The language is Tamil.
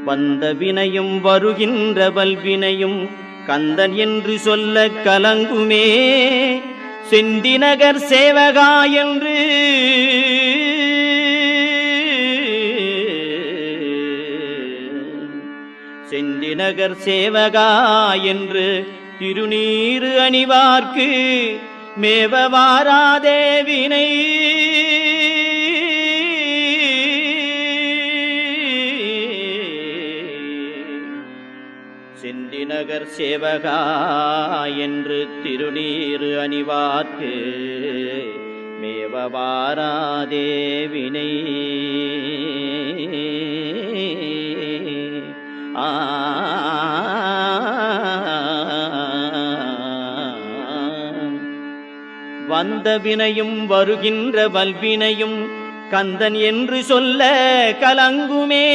வந்த வினையும் வருகின்ற வல்வினையும் கந்தன் என்று சொல்ல கலங்குமே. செந்திநகர் சேவகா என்று செந்திநகர் சேவகா என்று திருநீறு அணிவார்க்கு மேவ வாராதே வினை. செந்திநகர் சேவகா என்று திருநீறு அணிவார்க்கு மேவ வாராதே வினை. வந்த வினையும் வருகின்ற வல்வினையும் கந்தன் என்று சொல்ல கலங்குமே.